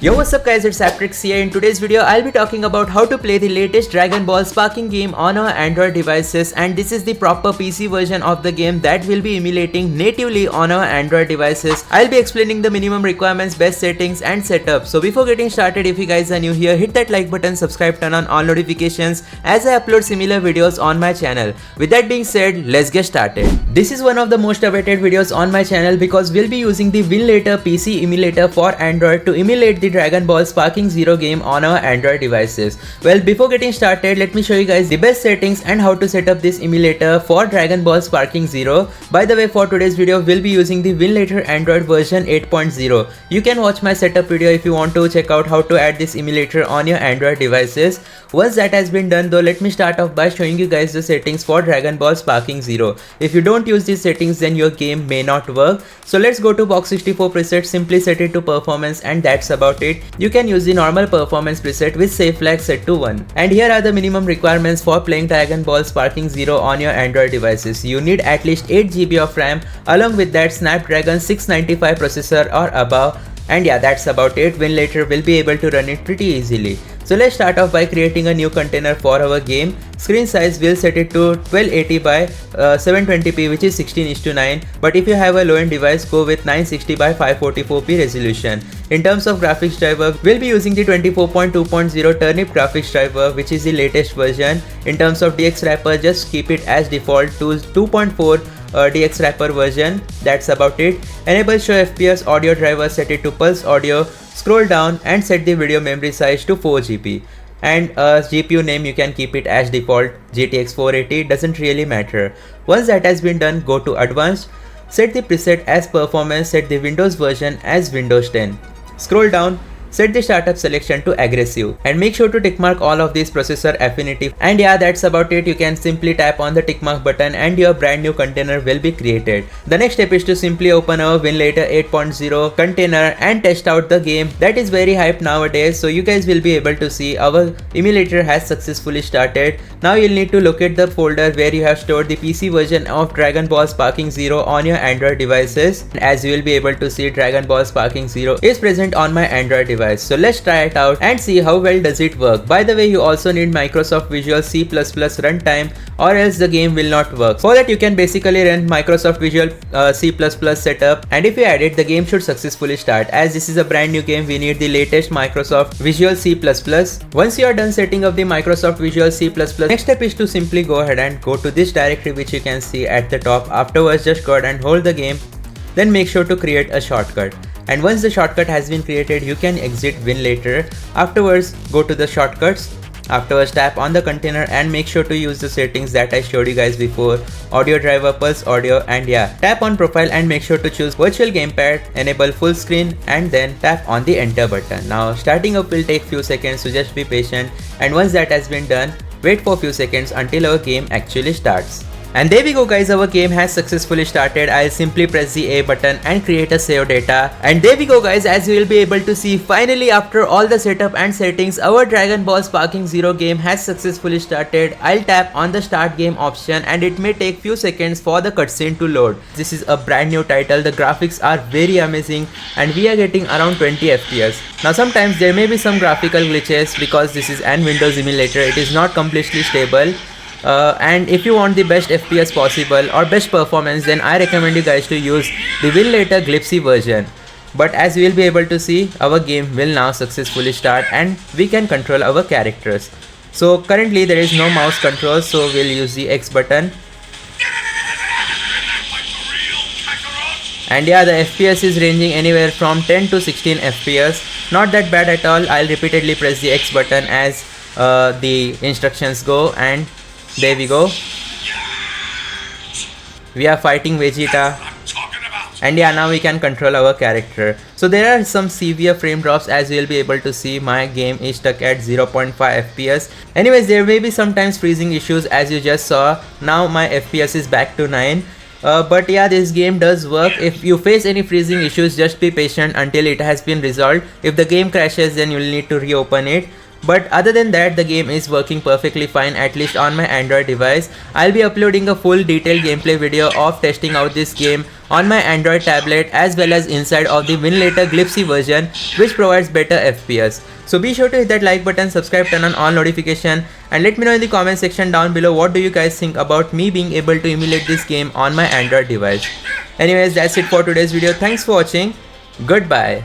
Yo, what's up guys, it's ApTreX here. In today's video, I'll be talking about how to play the latest Dragon Ball Sparking game on our Android devices, and this is the proper PC version of the game that will be emulating natively on our Android devices. I'll be explaining the minimum requirements, best settings and setup. So before getting started, if you guys are new here, hit that like button, subscribe, turn on all notifications as I upload similar videos on my channel. With that being said, let's get started. This is one of the most awaited videos on my channel because we'll be using the Winlator PC emulator for Android to emulate the Dragon Ball Sparking Zero game on our Android devices. Well, before getting started, let me show you guys the best settings and how to set up this emulator for Dragon Ball Sparking Zero. By the way, for today's video, we'll be using the Winlator Android version 8.0. You can watch my setup video if you want to check out how to add this emulator on your Android devices. Once that has been done though, let me start off by showing you guys the settings for Dragon Ball Sparking Zero. If you don't use these settings, then your game may not work. So let's go to box 64 preset, simply set it to performance, and that's about it. You can use the normal performance preset with save flag set to 1. And here are the minimum requirements for playing Dragon Ball Sparking Zero on your Android devices. You need at least 8 GB of RAM, along with that Snapdragon 695 processor or above. And yeah, that's about it. Winlator will be able to run it pretty easily. So let's start off by creating a new container for our game. Screen size we'll set it to 1280 by 720p, which is 16:9. But if you have a low-end device, go with 960 by 544p resolution. In terms of graphics driver, we'll be using the 24.2.0 Turnip graphics driver, which is the latest version. In terms of DX wrapper, just keep it as default to 2.4 DX wrapper version. That's about it. Enable show FPS audio driver, set it to pulse audio. Scroll down and set the video memory size to 4 GB. And GPU name, you can keep it as default, GTX 480, doesn't really matter. Once that has been done, go to advanced, set the preset as performance, set the Windows version as Windows 10. Scroll down, set the startup selection to aggressive, and make sure to tickmark all of these processor affinity. And yeah, that's about it. You can simply tap on the tickmark button and your brand new container will be created. The next step is to simply open our Winlator 8.0 container and test out the game. That is very hyped nowadays, so you guys will be able to see our emulator has successfully started. Now you'll need to locate the folder where you have stored the PC version of Dragon Ball Sparking Zero on your Android devices. As you will be able to see, Dragon Ball Sparking Zero is present on my Android device. So let's try it out and see how well does it work. By the way, you also need Microsoft Visual C++ runtime, or else the game will not work. For that, you can basically run Microsoft Visual C++ setup, and if you add it, the game should successfully start. As this is a brand new game, we need the latest Microsoft Visual C++. Once you are done setting up the Microsoft Visual C++, next step is to simply go ahead and go to this directory which you can see at the top. Afterwards, just go ahead and hold the game, then make sure to create a shortcut. And once the shortcut has been created, you can exit Winlator. Afterwards, go to the shortcuts. Afterwards, tap on the container and make sure to use the settings that I showed you guys before. Audio driver, pulse audio, and yeah. Tap on profile and make sure to choose virtual gamepad, enable full screen, and then tap on the enter button. Now starting up will take few seconds, so just be patient. And once that has been done, wait for a few seconds until our game actually starts. And there we go guys, our game has successfully started. I'll simply press the A button and create a save data. And there we go guys, as you will be able to see, finally after all the setup and settings, our Dragon Ball Sparking Zero game has successfully started. I'll tap on the start game option and it may take few seconds for the cutscene to load. This is a brand new title, the graphics are very amazing and we are getting around 20 FPS. Now sometimes there may be some graphical glitches because this is an Windows emulator, it is not completely stable. And if you want the best FPS possible or best performance, then I recommend you guys to use the Winlator Glitchy version. But as you will be able to see, our game will now successfully start and we can control our characters. So currently there is no mouse control, so we'll use the X button. And yeah, the FPS is ranging anywhere from 10 to 16 FPS. Not that bad at all. I'll repeatedly press the X button as the instructions go, and there we go. We are fighting Vegeta. And yeah, now we can control our character. So there are some severe frame drops, as you will be able to see. My game is stuck at 0.5 FPS. Anyways, there may be sometimes freezing issues, as you just saw. Now my FPS is back to 9. But yeah, this game does work. If you face any freezing issues, just be patient until it has been resolved. If the game crashes, then you'll need to reopen it. but other than that the game is working perfectly fine, at least on my Android device. I'll be uploading a full detailed gameplay video of testing out this game on my Android tablet as well as inside of the Winlator glitchy version, which provides better FPS. So be sure to hit that like button, subscribe, turn on all notification, and let me know in the comment section down below what do you guys think about me being able to emulate this game on my Android device. Anyways, that's it for today's video. Thanks for watching. Goodbye.